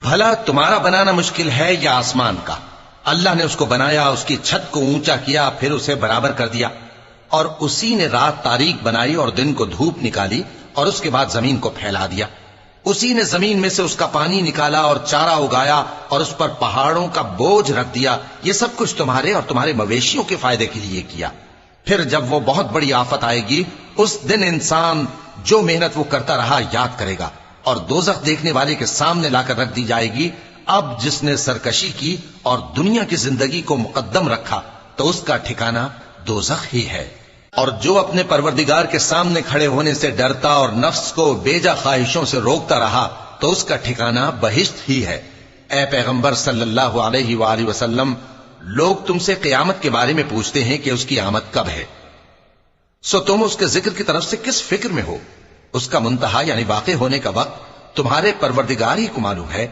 بھلا تمہارا بنانا مشکل ہے یا آسمان کا؟ اللہ نے اس کو بنایا، اس کی چھت کو اونچا کیا، پھر اسے برابر کر دیا، اور اسی نے رات تاریک بنائی اور دن کو دھوپ نکالی، اور اس کے بعد زمین کو پھیلا دیا۔ اسی نے زمین میں سے اس کا پانی نکالا اور چارہ اگایا اور اس پر پہاڑوں کا بوجھ رکھ دیا۔ یہ سب کچھ تمہارے اور تمہارے مویشیوں کے فائدے کے لیے کیا۔ پھر جب وہ بہت بڑی آفت آئے گی، اس دن انسان جو محنت وہ کرتا رہا یاد کرے گا، اور دوزخ دیکھنے والے کے سامنے لا کر رکھ دی جائے گی۔ اب جس نے سرکشی کی اور دنیا کی زندگی کو مقدم رکھا تو اس کا ٹھکانہ دوزخ ہی ہے۔ اور جو اپنے پروردگار کے سامنے کھڑے ہونے سے ڈرتا اور نفس کو بیجا خواہشوں سے روکتا رہا تو اس کا ٹھکانہ بہشت ہی ہے۔ اے پیغمبر صلی اللہ علیہ وآلہ وسلم، لوگ تم سے قیامت کے بارے میں پوچھتے ہیں کہ اس کی آمد کب ہے، سو تم اس کے ذکر کی طرف سے کس فکر میں ہو؟ اس کا منتہا یعنی واقع ہونے کا وقت تمہارے پروردگار ہی کو معلوم ہے۔